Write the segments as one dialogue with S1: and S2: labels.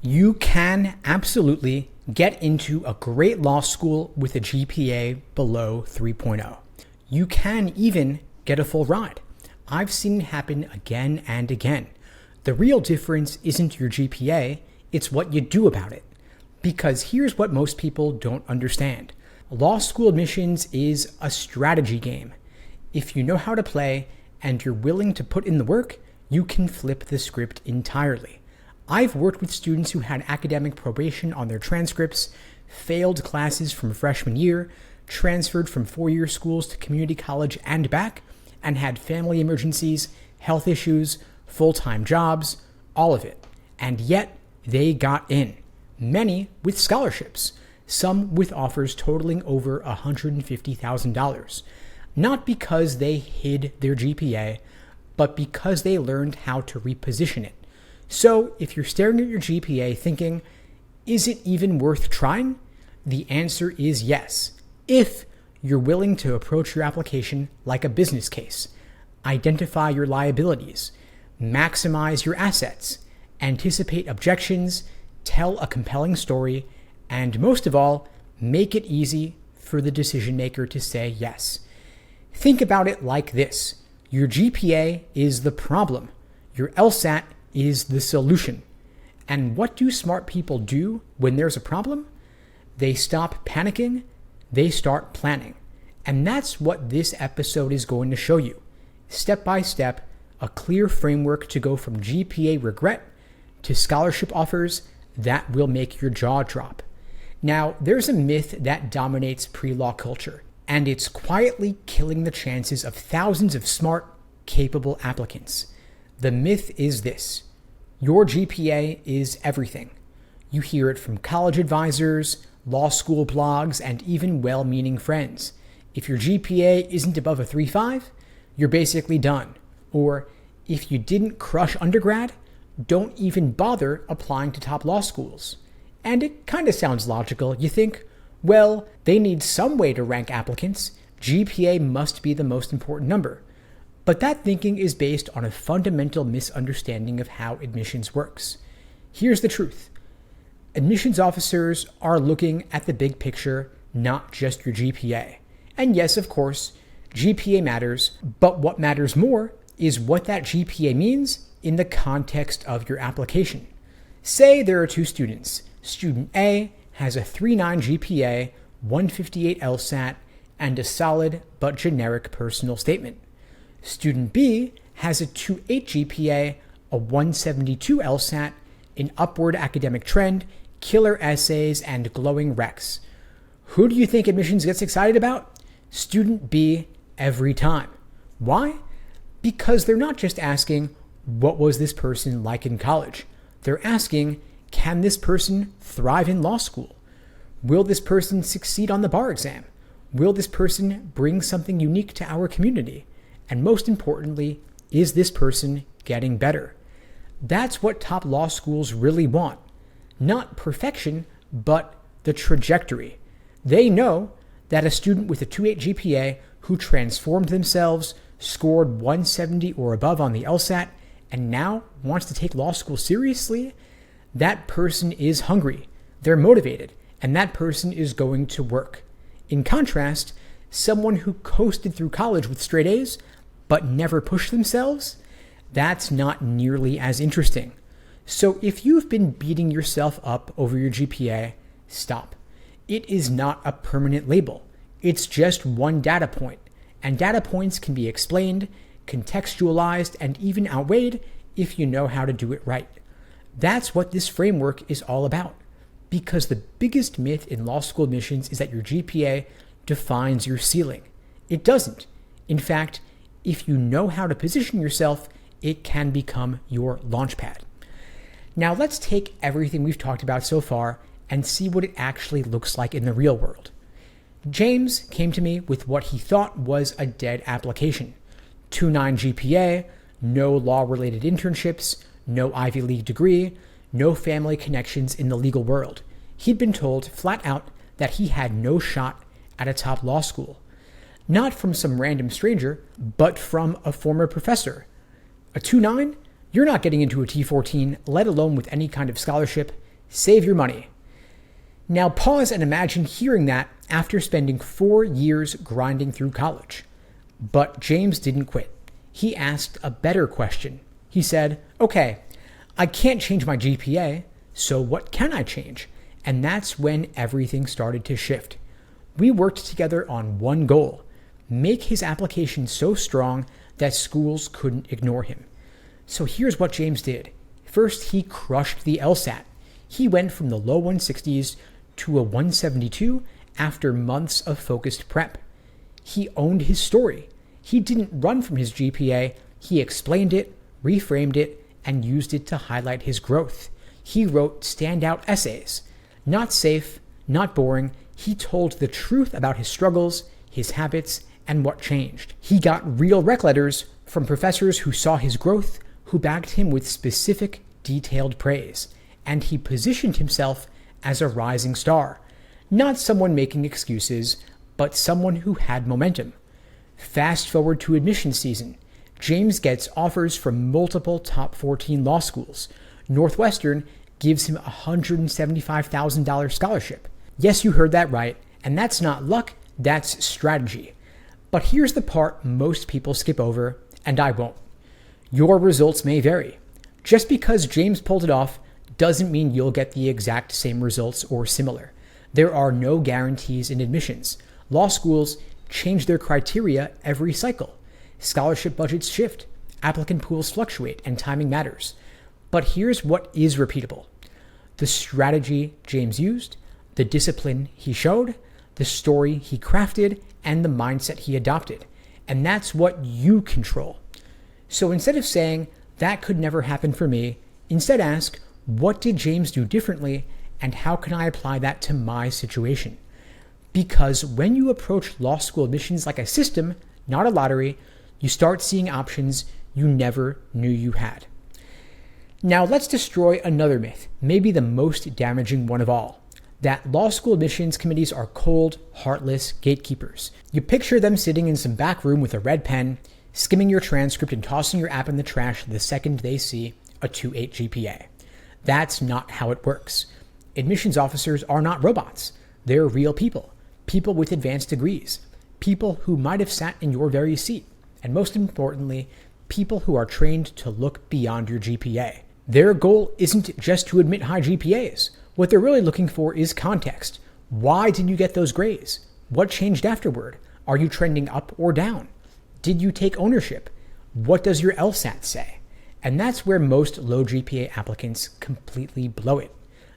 S1: You can absolutely get into a great law school with a GPA below 3.0. You can even get a full ride. I've seen it happen again and again. The real difference isn't your GPA, it's what you do about it. Because here's what most people don't understand. Law school admissions is a strategy game. If you know how to play and you're willing to put in the work, you can flip the script entirely. I've worked with students who had academic probation on their transcripts, failed classes from freshman year, transferred from four-year schools to community college and back, and had family emergencies, health issues, full-time jobs, all of it. And yet, they got in. Many with scholarships, some with offers totaling over $150,000. Not because they hid their GPA, but because they learned how to reposition it. So if you're staring at your GPA thinking, is it even worth trying? The answer is yes, if you're willing to approach your application like a business case, identify your liabilities, maximize your assets, anticipate objections, tell a compelling story, and most of all, make it easy for the decision maker to say yes. Think about it like this. Your GPA is the problem. Your LSAT is the solution. And what do smart people do when there's a problem? They stop panicking, they start planning. And that's what this episode is going to show you. Step by step, a clear framework to go from GPA regret to scholarship offers that will make your jaw drop. Now, there's a myth that dominates pre-law culture, and it's quietly killing the chances of thousands of smart, capable applicants. The myth is this: your GPA is everything. You hear it from college advisors, law school blogs, and even well-meaning friends. If your GPA isn't above a 3.5, you're basically done. Or if you didn't crush undergrad, don't even bother applying to top law schools. And it kind of sounds logical. You think, well, they need some way to rank applicants. GPA must be the most important number. But that thinking is based on a fundamental misunderstanding of how admissions works. Here's the truth. Admissions officers are looking at the big picture, not just your GPA. And yes, of course, GPA matters, but what matters more is what that GPA means in the context of your application. Say there are two students. Student A has a 3.9 GPA, 158 LSAT, and a solid but generic personal statement. Student B has a 2.8 GPA, a 172 LSAT, an upward academic trend, killer essays, and glowing recs. Who do you think admissions gets excited about? Student B every time. Why? Because they're not just asking, what was this person like in college? They're asking, can this person thrive in law school? Will this person succeed on the bar exam? Will this person bring something unique to our community? And most importantly, is this person getting better? That's what top law schools really want. Not perfection, but the trajectory. They know that a student with a 2.8 GPA who transformed themselves, scored 170 or above on the LSAT, and now wants to take law school seriously, that person is hungry, they're motivated, and that person is going to work. In contrast, someone who coasted through college with straight A's but never pushed themselves, that's not nearly as interesting. So if you've been beating yourself up over your GPA, stop. It is not a permanent label. It's just one data point, and data points can be explained, contextualized, and even outweighed if you know how to do it right. That's what this framework is all about. Because the biggest myth in law school admissions is that your GPA defines your ceiling. It doesn't. In fact, if you know how to position yourself, it can become your launchpad. Now let's take everything we've talked about so far and see what it actually looks like in the real world. James came to me with what he thought was a dead application. 2.9 GPA, no law-related internships, no Ivy League degree, no family connections in the legal world. He'd been told flat out that he had no shot at a top law school. Not from some random stranger, but from a former professor. A 2.9? You're not getting into a T14, let alone with any kind of scholarship. Save your money. Now pause and imagine hearing that after spending 4 years grinding through college. But James didn't quit. He asked a better question. He said, okay, I can't change my GPA, so what can I change? And that's when everything started to shift. We worked together on one goal: make his application so strong that schools couldn't ignore him. So here's what James did. First, he crushed the LSAT. He went from the low 160s to a 172 after months of focused prep. He owned his story. He didn't run from his GPA. He explained it, reframed it, and used it to highlight his growth. He wrote standout essays. Not safe, not boring. He told the truth about his struggles, his habits, and what changed. He got real rec letters from professors who saw his growth, who backed him with specific, detailed praise. And he positioned himself as a rising star. Not someone making excuses, but someone who had momentum. Fast forward to admission season. James gets offers from multiple top 14 law schools. Northwestern gives him a $175,000 scholarship. Yes, you heard that right, and that's not luck, that's strategy. But here's the part most people skip over, and I won't. Your results may vary. Just because James pulled it off doesn't mean you'll get the exact same results or similar. There are no guarantees in admissions. Law schools change their criteria every cycle. Scholarship budgets shift, applicant pools fluctuate, and timing matters. But here's what is repeatable: the strategy James used, the discipline he showed, the story he crafted, and the mindset he adopted. And that's what you control. So instead of saying, that could never happen for me, instead ask, what did James do differently, and how can I apply that to my situation? Because when you approach law school admissions like a system, not a lottery, you start seeing options you never knew you had. Now let's destroy another myth, maybe the most damaging one of all, that law school admissions committees are cold, heartless gatekeepers. You picture them sitting in some back room with a red pen, skimming your transcript and tossing your app in the trash the second they see a 2.8 GPA. That's not how it works. Admissions officers are not robots. They're real people. People with advanced degrees. People who might have sat in your very seat. And most importantly, people who are trained to look beyond your GPA. Their goal isn't just to admit high GPAs. What they're really looking for is context. Why did you get those grades? What changed afterward? Are you trending up or down? Did you take ownership? What does your LSAT say? And that's where most low GPA applicants completely blow it.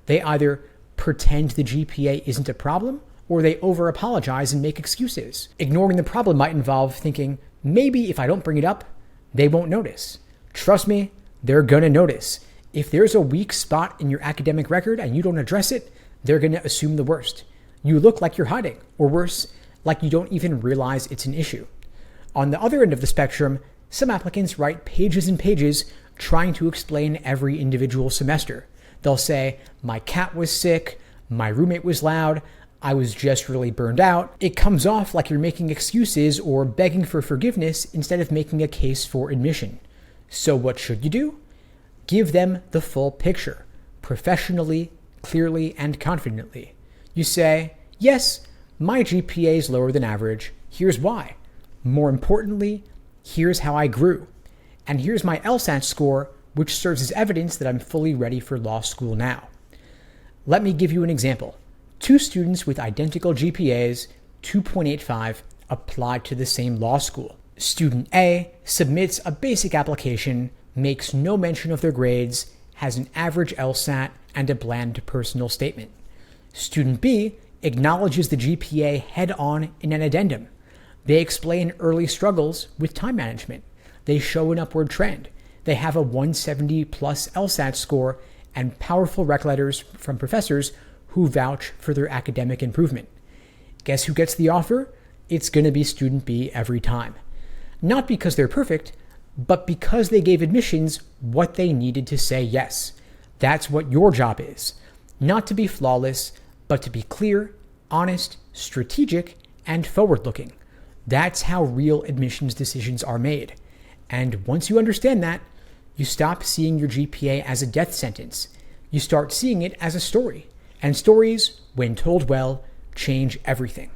S1: They either pretend the GPA isn't a problem, or they over-apologize and make excuses. Ignoring the problem might involve thinking, maybe if I don't bring it up, they won't notice. Trust me, they're gonna notice. If there's a weak spot in your academic record and you don't address it, they're gonna assume the worst. You look like you're hiding, or worse, like you don't even realize it's an issue. On the other end of the spectrum, some applicants write pages and pages trying to explain every individual semester. They'll say, my cat was sick, my roommate was loud, I was just really burned out. It comes off like you're making excuses or begging for forgiveness instead of making a case for admission. So what should you do? Give them the full picture, professionally, clearly, and confidently. You say, yes, my GPA is lower than average. Here's why. More importantly, here's how I grew. And here's my LSAT score, which serves as evidence that I'm fully ready for law school now. Let me give you an example. 2 students with identical GPAs, 2.85, applied to the same law school. Student A submits a basic application, makes no mention of their grades, has an average LSAT, and a bland personal statement. Student B acknowledges the GPA head-on in an addendum. They explain early struggles with time management. They show an upward trend. They have a 170 plus LSAT score and powerful rec letters from professors who vouch for their academic improvement. Guess who gets the offer? It's going to be student B every time. Not because they're perfect, but because they gave admissions what they needed to say yes. That's what your job is. Not to be flawless, but to be clear, honest, strategic, and forward-looking. That's how real admissions decisions are made. And once you understand that, you stop seeing your GPA as a death sentence. You start seeing it as a story, and stories, when told well, change everything.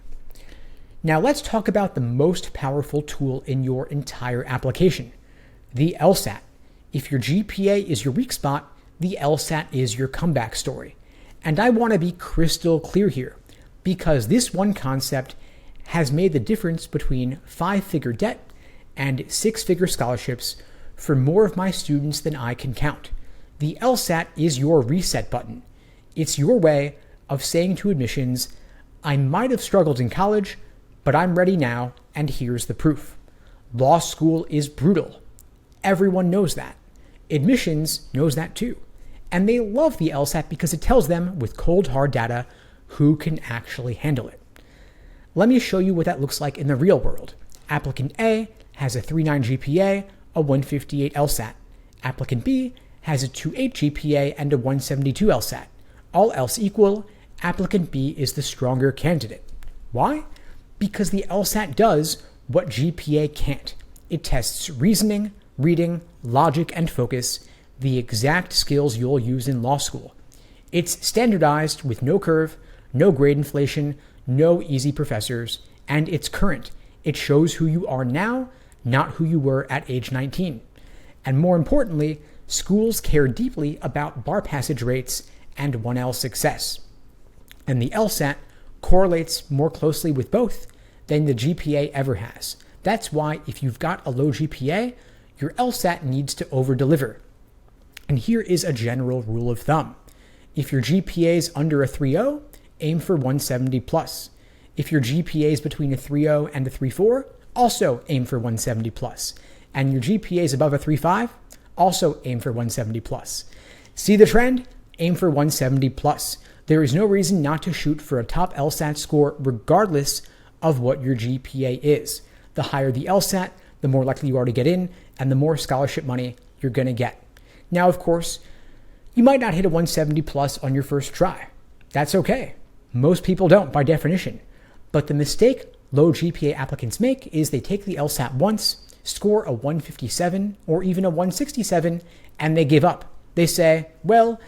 S1: Now let's talk about the most powerful tool in your entire application, the LSAT. If your GPA is your weak spot, the LSAT is your comeback story. And I want to be crystal clear here, because this one concept has made the difference between 5-figure debt and 6-figure scholarships for more of my students than I can count. The LSAT is your reset button. It's your way of saying to admissions, I might have struggled in college, but I'm ready now, and here's the proof. Law school is brutal. Everyone knows that. Admissions knows that too. And they love the LSAT because it tells them with cold hard data who can actually handle it. Let me show you what that looks like in the real world. Applicant A has a 3.9 GPA, a 158 LSAT. Applicant B has a 2.8 GPA and a 172 LSAT. All else equal, applicant B is the stronger candidate. Why? Because the LSAT does what GPA can't. It tests reasoning, reading, logic, and focus, the exact skills you'll use in law school. It's standardized with no curve, no grade inflation, no easy professors, and it's current. It shows who you are now, not who you were at age 19. And more importantly, schools care deeply about bar passage rates and 1L success. And the LSAT correlates more closely with both than the GPA ever has. That's why if you've got a low GPA, your LSAT needs to over-deliver. And here is a general rule of thumb. If your GPA is under a 3.0, aim for 170 plus. If your GPA is between a 3.0 and a 3.4, also aim for 170 plus. And your GPA is above a 3.5, also aim for 170 plus. See the trend? Aim for 170 plus. There is no reason not to shoot for a top LSAT score regardless of what your GPA is. The higher the LSAT, the more likely you are to get in, and the more scholarship money you're going to get. Now, of course, you might not hit a 170 plus on your first try. That's okay. Most people don't by definition. But the mistake low GPA applicants make is they take the LSAT once, score a 157 or even a 167, and they give up. They say, well,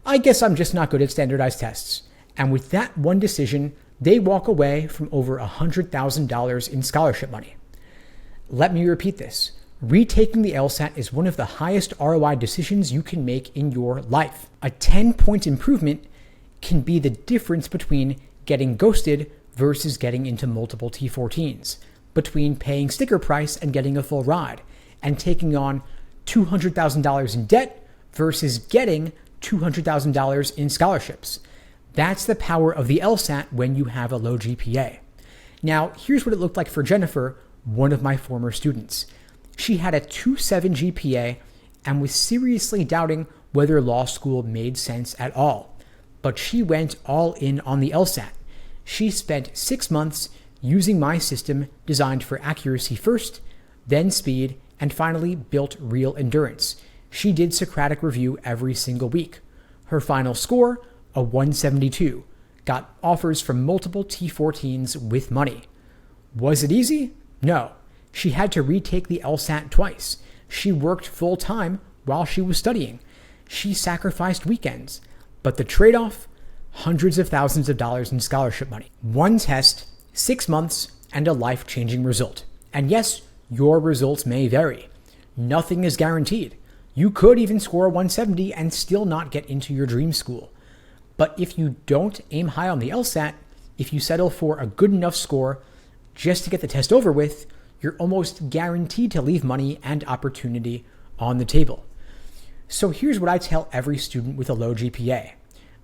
S1: I guess I'm just not good at standardized tests. And with that one decision, they walk away from over $100,000 in scholarship money. Let me repeat this. Retaking the LSAT is one of the highest ROI decisions you can make in your life. A 10-point improvement can be the difference between getting ghosted versus getting into multiple T14s, between paying sticker price and getting a full ride, and taking on $200,000 in debt versus getting $200,000 in scholarships. That's the power of the LSAT when you have a low GPA. Now, here's what it looked like for Jennifer, one of my former students. She had a 2.7 GPA and was seriously doubting whether law school made sense at all. But she went all in on the LSAT. She spent 6 months using my system designed for accuracy first, then speed, and finally built real endurance. She did Socratic review every single week. Her final score, a 172, got offers from multiple T14s with money. Was it easy? No. She had to retake the LSAT twice. She worked full time while she was studying. She sacrificed weekends. But the trade-off? Hundreds of thousands of dollars in scholarship money. One test, 6 months, and a life-changing result. And yes, your results may vary. Nothing is guaranteed. You could even score a 170 and still not get into your dream school. But if you don't aim high on the LSAT, if you settle for a good enough score just to get the test over with, you're almost guaranteed to leave money and opportunity on the table. So here's what I tell every student with a low GPA.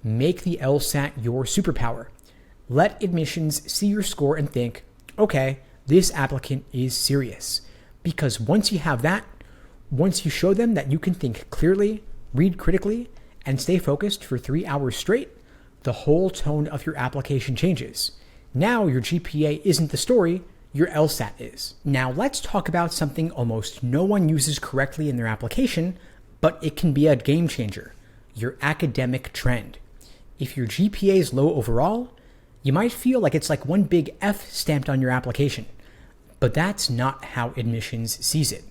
S1: Make the LSAT your superpower. Let admissions see your score and think, okay, this applicant is serious. Because once you have that, once you show them that you can think clearly, read critically, and stay focused for 3 hours straight, the whole tone of your application changes. Now your GPA isn't the story, your LSAT is. Now let's talk about something almost no one uses correctly in their application, but it can be a game changer, your academic trend. If your GPA is low overall, you might feel like it's like one big F stamped on your application. But that's not how admissions sees it.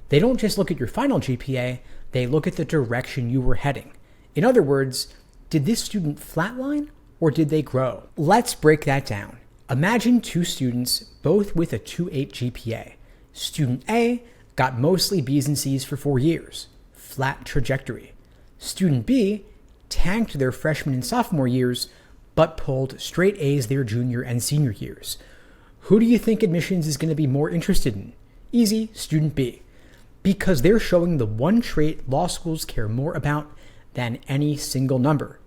S1: They don't just look at your final GPA, they look at the direction you were heading. In other words, did this student flatline or did they grow? Let's break that down. Imagine two students, both with a 2.8 GPA. Student A got mostly B's and C's for 4 years, flat trajectory. Student B tanked their freshman and sophomore years, but pulled straight A's their junior and senior years. Who do you think admissions is going to be more interested in? Easy, student B. Because they're showing the one trait law schools care more about than any single number: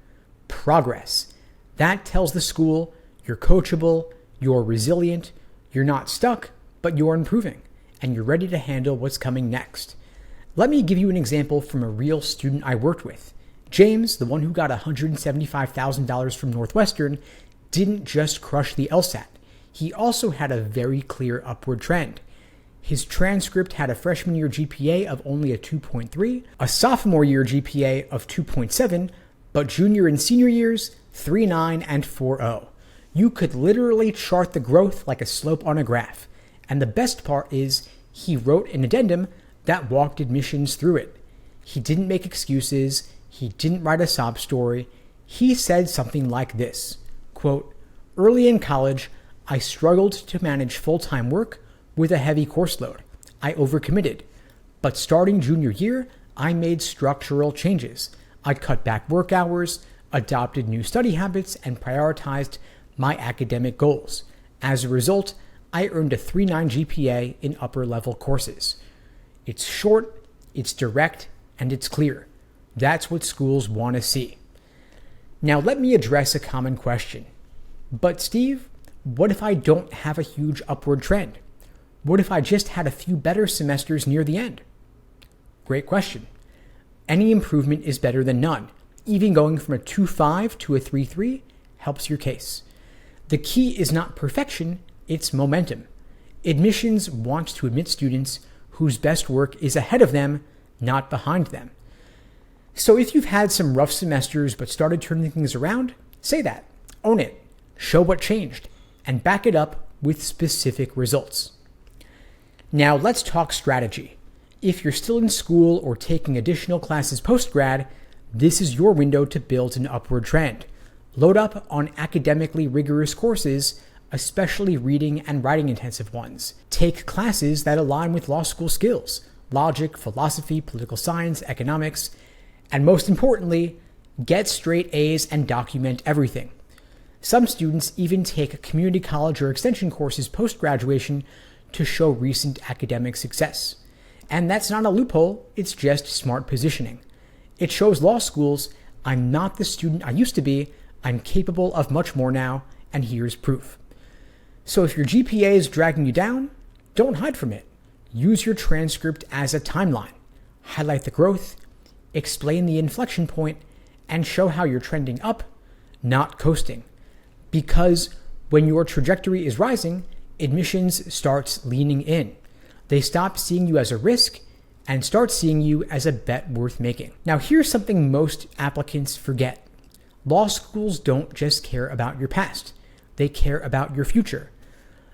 S1: progress. That tells the school you're coachable, you're resilient, you're not stuck, but you're improving, and you're ready to handle what's coming next. Let me give you an example from a real student I worked with. James, the one who got $175,000 from Northwestern, didn't just crush the LSAT. He also had a very clear upward trend. His transcript had a freshman year GPA of only a 2.3, a sophomore year GPA of 2.7, but junior and senior years, 3.9 and 4.0. You could literally chart the growth like a slope on a graph. And the best part is he wrote an addendum that walked admissions through it. He didn't make excuses. He didn't write a sob story. He said something like this, quote, "Early in college, I struggled to manage full-time work with a heavy course load. I overcommitted. But starting junior year, I made structural changes. I cut back work hours, adopted new study habits, and prioritized my academic goals. As a result, I earned a 3.9 GPA in upper-level courses." It's short, it's direct, and it's clear. That's what schools want to see. Now let me address a common question. But Steve, what if I don't have a huge upward trend? What if I just had a few better semesters near the end? Great question. Any improvement is better than none. Even going from a 2.5 to a 3.3 helps your case. The key is not perfection, it's momentum. Admissions wants to admit students whose best work is ahead of them, not behind them. So if you've had some rough semesters but started turning things around, say that, own it, show what changed, and back it up with specific results. Now let's talk strategy. If you're still in school or taking additional classes post-grad, this is your window to build an upward trend. Load up on academically rigorous courses, especially reading and writing intensive ones. Take classes that align with law school skills: logic, philosophy, political science, economics, and most importantly, get straight A's and document everything. Some students even take community college or extension courses post-graduation to show recent academic success. And that's not a loophole, it's just smart positioning. It shows law schools, I'm not the student I used to be, I'm capable of much more now, and here's proof. So if your GPA is dragging you down, don't hide from it. Use your transcript as a timeline. Highlight the growth, explain the inflection point, and show how you're trending up, not coasting. Because when your trajectory is rising, admissions starts leaning in. They stop seeing you as a risk and start seeing you as a bet worth making. Now here's something most applicants forget. Law schools don't just care about your past. They care about your future.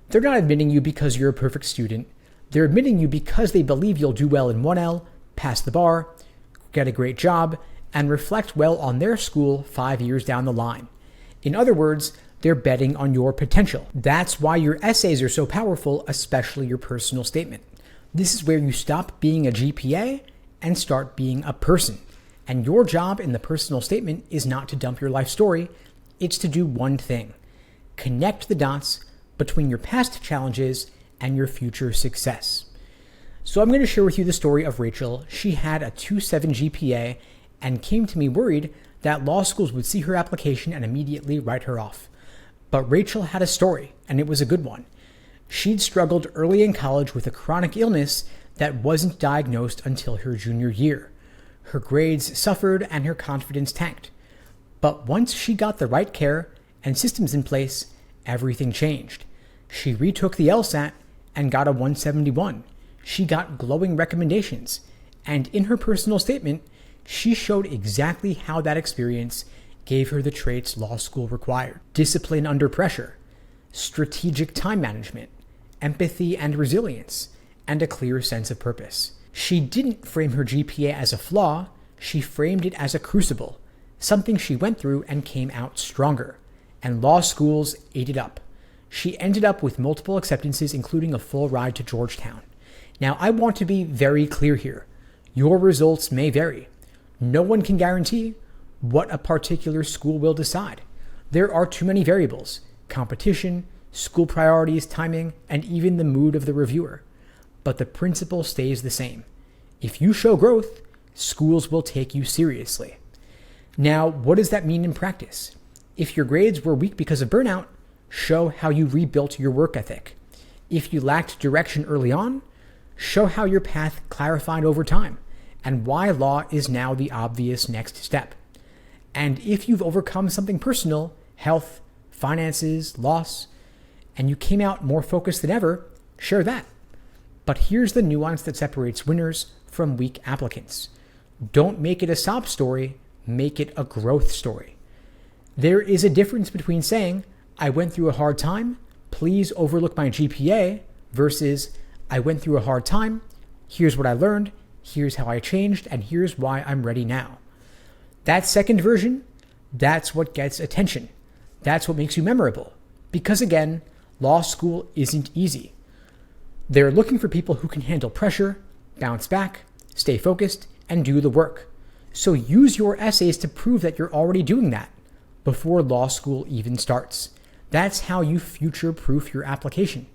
S1: They're not admitting you because you're a perfect student. They're admitting you because they believe you'll do well in 1L, pass the bar, get a great job, and reflect well on their school 5 years down the line. In other words, they're betting on your potential. That's why your essays are so powerful, especially your personal statement. This is where you stop being a GPA and start being a person. And your job in the personal statement is not to dump your life story, it's to do one thing: connect the dots between your past challenges and your future success. So I'm going to share with you the story of Rachel. She had a 2.7 GPA and came to me worried that law schools would see her application and immediately write her off. But Rachel had a story, and it was a good one. She'd struggled early in college with a chronic illness that wasn't diagnosed until her junior year. Her grades suffered and her confidence tanked. But once she got the right care and systems in place, everything changed. She retook the LSAT and got a 171. She got glowing recommendations. And in her personal statement, she showed exactly how that experience gave her the traits law school required: discipline under pressure, strategic time management, empathy and resilience, and a clear sense of purpose. She didn't frame her GPA as a flaw, she framed it as a crucible, something she went through and came out stronger. And law schools ate it up. She ended up with multiple acceptances, including a full ride to Georgetown. Now, I want to be very clear here. Your results may vary. No one can guarantee what a particular school will decide. There are too many variables: competition, school priorities, timing, and even the mood of the reviewer. But the principle stays the same. If you show growth, schools will take you seriously. Now, what does that mean in practice? If your grades were weak because of burnout, show how you rebuilt your work ethic. If you lacked direction early on, show how your path clarified over time and why law is now the obvious next step. And if you've overcome something personal, health, finances, loss, and you came out more focused than ever, share that. But here's the nuance that separates winners from weak applicants. Don't make it a sob story, make it a growth story. There is a difference between saying, I went through a hard time, please overlook my GPA, versus I went through a hard time, here's what I learned, here's how I changed, and here's why I'm ready now. That second version, that's what gets attention. That's what makes you memorable. Because again, law school isn't easy. They're looking for people who can handle pressure, bounce back, stay focused, and do the work. So use your essays to prove that you're already doing that before law school even starts. That's how you future-proof your application.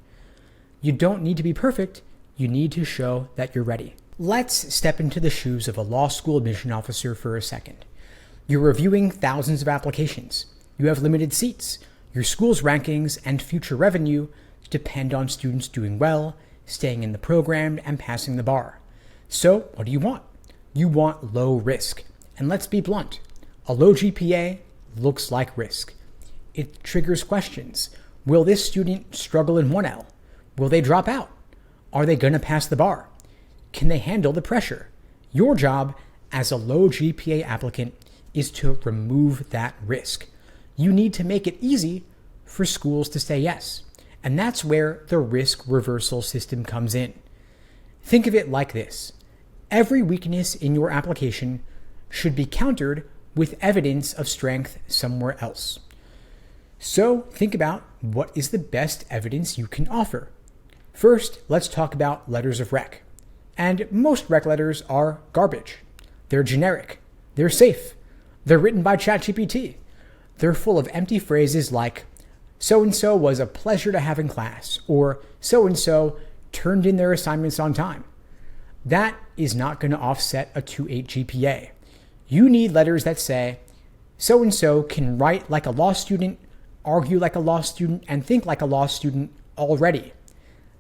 S1: You don't need to be perfect, you need to show that you're ready. Let's step into the shoes of a law school admission officer for a second. You're reviewing thousands of applications. You have limited seats. Your school's rankings and future revenue depend on students doing well, staying in the program, and passing the bar. So what do you want? You want low risk. And let's be blunt. A low GPA looks like risk. It triggers questions. Will this student struggle in 1L? Will they drop out? Are they going to pass the bar? Can they handle the pressure? Your job as a low GPA applicant is to remove that risk. You need to make it easy for schools to say yes. And that's where the risk reversal system comes in. Think of it like this. Every weakness in your application should be countered with evidence of strength somewhere else. So think about what is the best evidence you can offer. First, let's talk about letters of rec. And most rec letters are garbage. They're generic. They're safe. They're written by ChatGPT. They're full of empty phrases like, so-and-so was a pleasure to have in class, or so-and-so turned in their assignments on time. That is not going to offset a 2.8 GPA. You need letters that say, so-and-so can write like a law student, argue like a law student, and think like a law student already.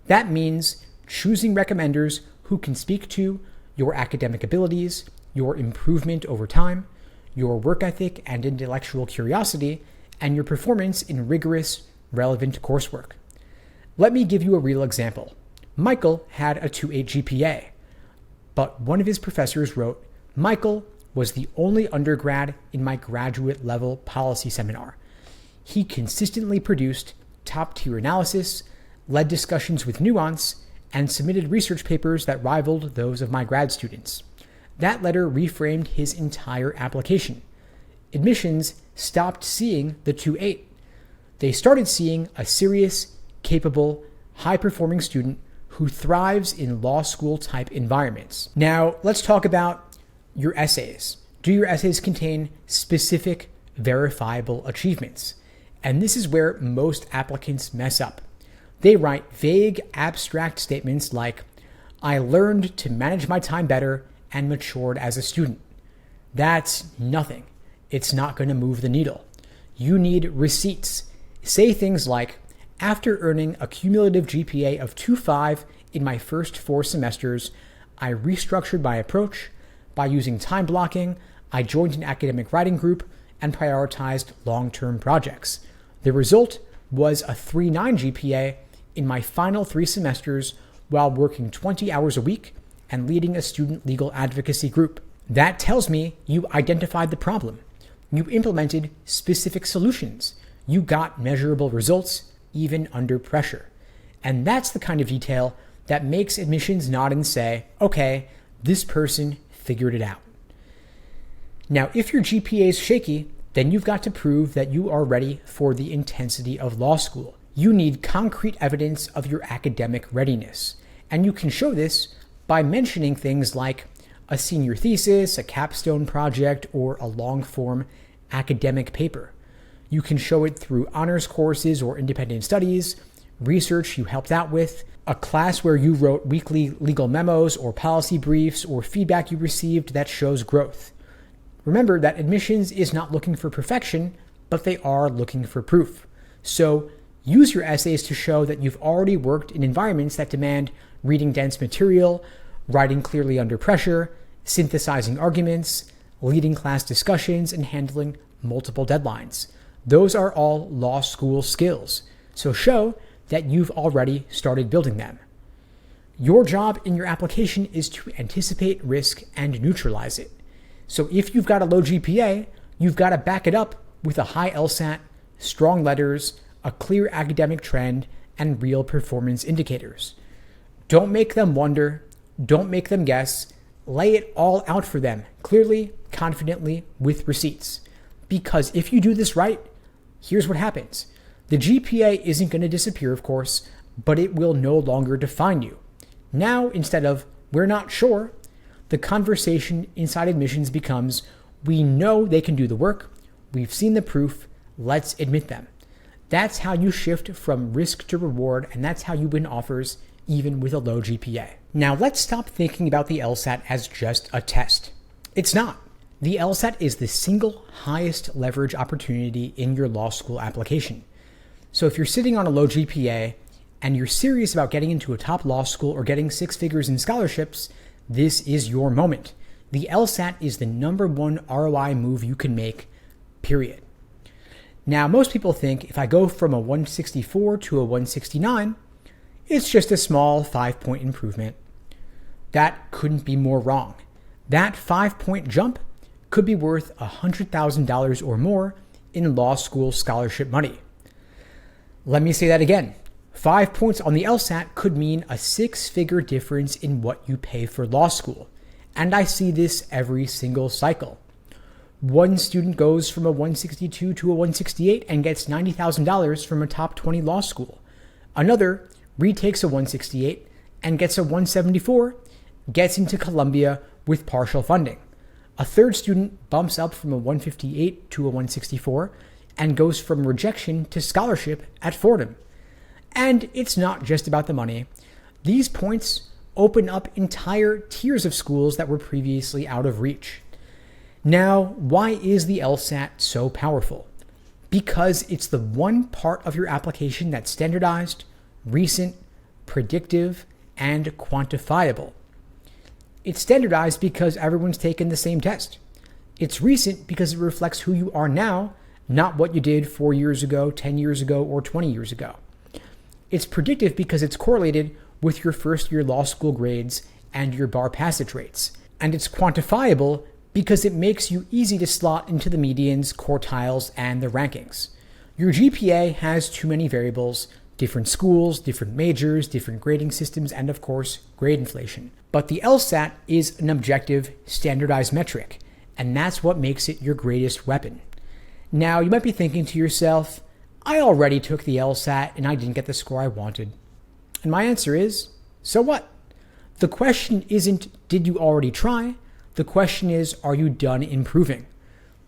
S1: That means choosing recommenders who can speak to your academic abilities, your improvement over time, your work ethic and intellectual curiosity, and your performance in rigorous, relevant coursework. Let me give you a real example. Michael had a 2.8 GPA, but one of his professors wrote, Michael was the only undergrad in my graduate level policy seminar. He consistently produced top-tier analysis, led discussions with nuance, and submitted research papers that rivaled those of my grad students. That letter reframed his entire application. Admissions stopped seeing the 2.8. They started seeing a serious, capable, high-performing student who thrives in law school type environments. Now, let's talk about your essays. Do your essays contain specific, verifiable achievements? And this is where most applicants mess up. They write vague, abstract statements like, I learned to manage my time better and matured as a student. That's nothing. It's not going to move the needle. You need receipts. Say things like, after earning a cumulative GPA of 2.5 in my first 4 semesters, I restructured my approach. By using time blocking, I joined an academic writing group and prioritized long-term projects. The result was a 3.9 GPA in my final 3 semesters while working 20 hours a week and leading a student legal advocacy group. That tells me you identified the problem. You implemented specific solutions. You got measurable results, even under pressure. And that's the kind of detail that makes admissions nod and say, okay, this person figured it out. Now, if your GPA is shaky, then you've got to prove that you are ready for the intensity of law school. You need concrete evidence of your academic readiness. And you can show this by mentioning things like a senior thesis, a capstone project, or a long-form academic paper. You can show it through honors courses or independent studies, research you helped out with, a class where you wrote weekly legal memos or policy briefs, or feedback you received that shows growth. Remember that admissions is not looking for perfection, but they are looking for proof. So use your essays to show that you've already worked in environments that demand reading dense material, writing clearly under pressure, synthesizing arguments, leading class discussions, and handling multiple deadlines. Those are all law school skills. So show that you've already started building them. Your job in your application is to anticipate risk and neutralize it. So if you've got a low GPA, you've got to back it up with a high LSAT, strong letters, a clear academic trend, and real performance indicators. Don't make them wonder. Don't make them guess. Lay it all out for them, clearly, confidently, with receipts. Because if you do this right, here's what happens. The GPA isn't going to disappear, of course, but it will no longer define you. Now, instead of, we're not sure, the conversation inside admissions becomes, we know they can do the work, we've seen the proof, let's admit them. That's how you shift from risk to reward, and that's how you win offers, even with a low GPA. Now, let's stop thinking about the LSAT as just a test. It's not. The LSAT is the single highest leverage opportunity in your law school application. So if you're sitting on a low GPA and you're serious about getting into a top law school or getting 6 figures in scholarships, this is your moment. The LSAT is the #1 ROI move you can make, period. Now, most people think if I go from a 164 to a 169, it's just a small 5-point improvement. That couldn't be more wrong. That 5-point jump could be worth $100,000 or more in law school scholarship money. Let me say that again. 5 points on the LSAT could mean a 6-figure difference in what you pay for law school. And I see this every single cycle. One student goes from a 162 to a 168 and gets $90,000 from a top 20 law school. Another retakes a 168 and gets a 174, gets into Columbia with partial funding. A third student bumps up from a 158 to a 164 and goes from rejection to scholarship at Fordham. And it's not just about the money. These points open up entire tiers of schools that were previously out of reach. Now, why is the LSAT so powerful? Because it's the one part of your application that's standardized, recent, predictive, and quantifiable. It's standardized because everyone's taken the same test. It's recent because it reflects who you are now, not what you did 4 years ago, 10 years ago, or 20 years ago. It's predictive because it's correlated with your first-year law school grades and your bar passage rates. And it's quantifiable because it makes you easy to slot into the medians, quartiles, and the rankings. Your GPA has too many variables, different schools, different majors, different grading systems, and of course, grade inflation. But the LSAT is an objective, standardized metric, and that's what makes it your greatest weapon. Now, you might be thinking to yourself, I already took the LSAT and I didn't get the score I wanted. And my answer is, so what? The question isn't, did you already try? The question is, are you done improving?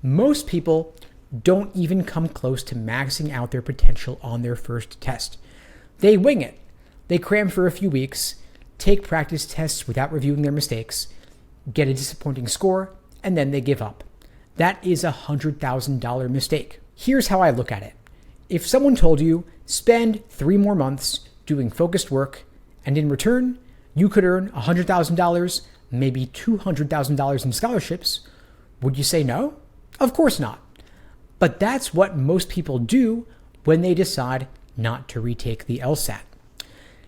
S1: Most people don't even come close to maxing out their potential on their first test. They wing it. They cram for a few weeks, take practice tests without reviewing their mistakes, get a disappointing score, and then they give up. That is a $100,000 mistake. Here's how I look at it. If someone told you, spend 3 more months doing focused work, and in return, you could earn $100,000, maybe $200,000 in scholarships, would you say no? Of course not. But that's what most people do when they decide not to retake the LSAT.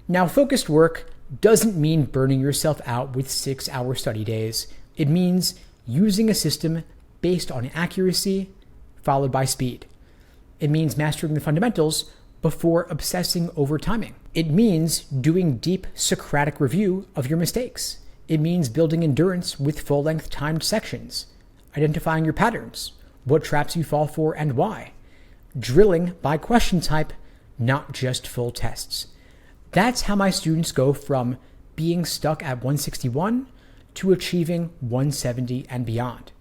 S1: Now, focused work doesn't mean burning yourself out with 6-hour study days. It means using a system based on accuracy followed by speed. It means mastering the fundamentals before obsessing over timing. It means doing deep Socratic review of your mistakes. It means building endurance with full-length timed sections. identifying your patterns, what traps you fall for and why, drilling by question type, not just full tests. That's how my students go from being stuck at 161 to achieving 170 and beyond.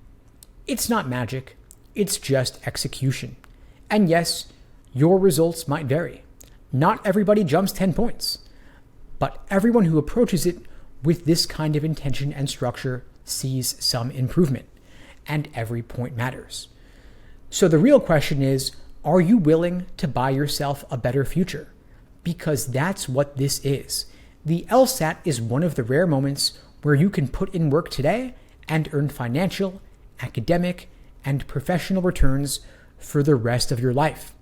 S1: It's not magic, it's just execution. And yes, your results might vary. Not everybody jumps 10 points, but everyone who approaches it with this kind of intention and structure sees some improvement, and every point matters. So the real question is, are you willing to buy yourself a better future? Because that's what this is. The LSAT is one of the rare moments where you can put in work today and earn financial, academic, and professional returns for the rest of your life.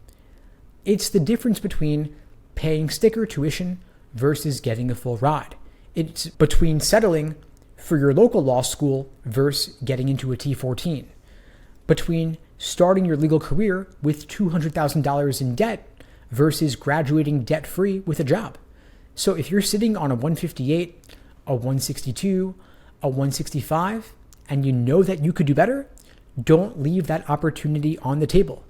S1: It's the difference between paying sticker tuition versus getting a full ride. It's between settling for your local law school versus getting into a T14. Between starting your legal career with $200,000 in debt versus graduating debt-free with a job. So if you're sitting on a 158, a 162, a 165, and you know that you could do better, don't leave that opportunity on the table,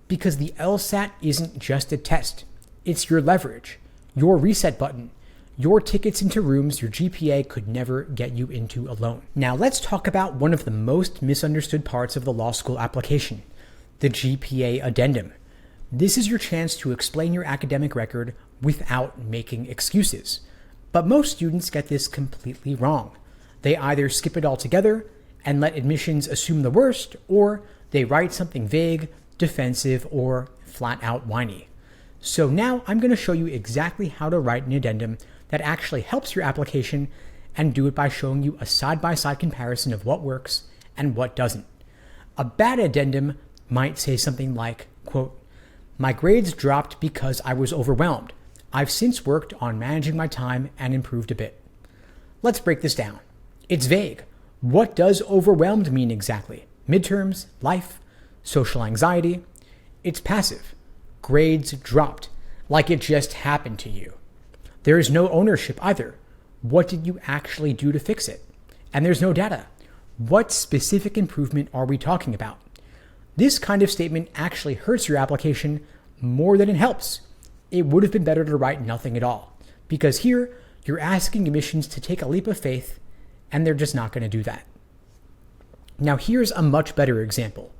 S1: because the LSAT isn't just a test. It's your leverage, your reset button, your tickets into rooms your GPA could never get you into alone. Now let's talk about one of the most misunderstood parts of the law school application, the GPA addendum. This is your chance to explain your academic record without making excuses. But most students get this completely wrong. They either skip it altogether and let admissions assume the worst, or they write something vague, defensive, or flat out whiny. So now I'm going to show you exactly how to write an addendum that actually helps your application, and do it by showing you a side-by-side comparison of what works and what doesn't. A bad addendum might say something like, quote, "My grades dropped because I was overwhelmed. I've since worked on managing my time and improved a bit." Let's break this down. It's vague. What does overwhelmed mean exactly? Midterms, life, social anxiety? It's passive. Grades dropped, like it just happened to you. There is no ownership either. What did you actually do to fix it? And there's no data. What specific improvement are we talking about? This kind of statement actually hurts your application more than it helps. It would have been better to write nothing at all, because here you're asking admissions to take a leap of faith, and they're just not going to do that. Now here's a much better example.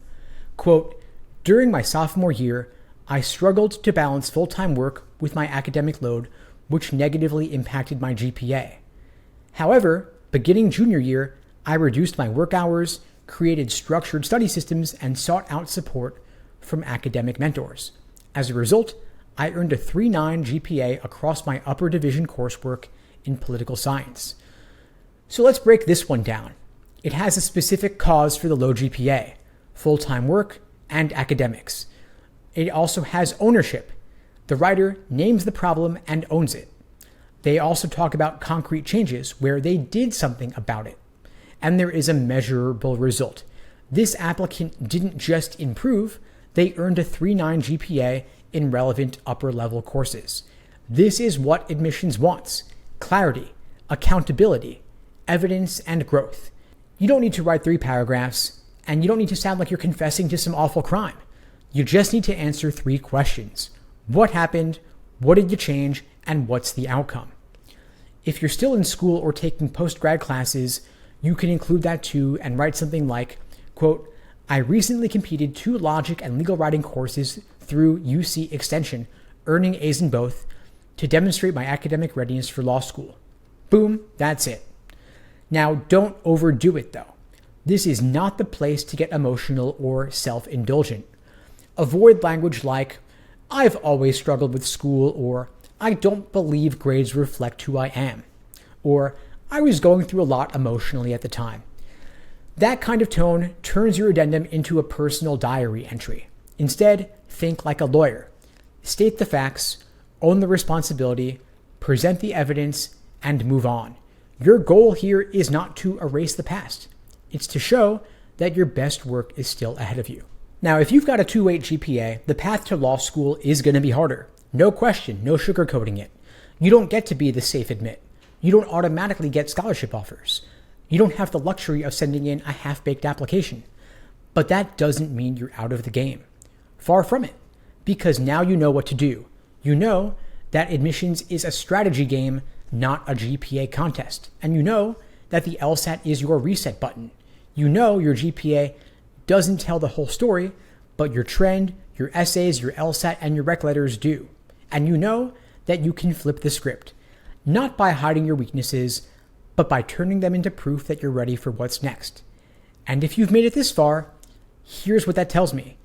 S1: Quote, "During my sophomore year, I struggled to balance full-time work with my academic load, which negatively impacted my GPA. However, beginning junior year, I reduced my work hours, created structured study systems, and sought out support from academic mentors. As a result, I earned a 3.9 GPA across my upper division coursework in political science." So let's break this one down. It has a specific cause for the low GPA, full-time work, and academics. It also has ownership. The writer names the problem and owns it. They also talk about concrete changes where they did something about it, and there is a measurable result. This applicant didn't just improve, they earned a 3.9 GPA in relevant upper-level courses. This is what admissions wants: clarity, accountability, evidence, and growth. You don't need to write 3 paragraphs, and you don't need to sound like you're confessing to some awful crime. You just need to answer 3 questions. What happened? What did you change? And what's the outcome? If you're still in school or taking post-grad classes, you can include that too and write something like, quote, "I recently completed 2 logic and legal writing courses through UC Extension, earning A's in both, to demonstrate my academic readiness for law school." Boom, that's it. Now, don't overdo it though. This is not the place to get emotional or self-indulgent. Avoid language like, "I've always struggled with school," or "I don't believe grades reflect who I am," or "I was going through a lot emotionally at the time." That kind of tone turns your addendum into a personal diary entry. Instead, think like a lawyer. State the facts, own the responsibility, present the evidence, and move on. Your goal here is not to erase the past. It's to show that your best work is still ahead of you. Now, if you've got a 2.8 GPA, the path to law school is going to be harder. No question, no sugarcoating it. You don't get to be the safe admit. You don't automatically get scholarship offers. You don't have the luxury of sending in a half-baked application. But that doesn't mean you're out of the game. Far from it. Because now you know what to do. You know that admissions is a strategy game, not a GPA contest. And you know that the LSAT is your reset button. You know your GPA doesn't tell the whole story, but your trend, your essays, your LSAT, and your rec letters do. And you know that you can flip the script, not by hiding your weaknesses, but by turning them into proof that you're ready for what's next. And if you've made it this far, here's what that tells me.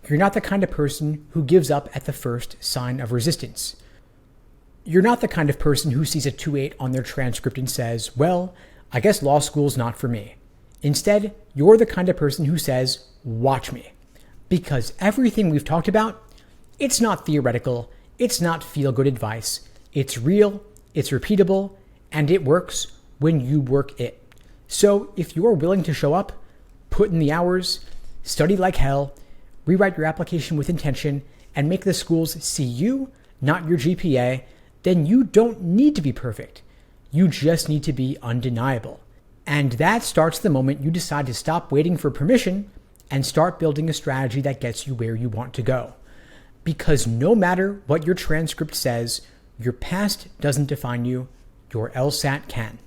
S1: You're not the kind of person who gives up at the first sign of resistance. You're not the kind of person who sees a 2.8 on their transcript and says, well, I guess law school's not for me. Instead, you're the kind of person who says, watch me. Because everything we've talked about, it's not theoretical, it's not feel-good advice. It's real, it's repeatable, and it works when you work it. So if you're willing to show up, put in the hours, study like hell, rewrite your application with intention, and make the schools see you, not your GPA, then you don't need to be perfect. You just need to be undeniable. And that starts the moment you decide to stop waiting for permission and start building a strategy that gets you where you want to go. Because no matter what your transcript says, your past doesn't define you, your LSAT can.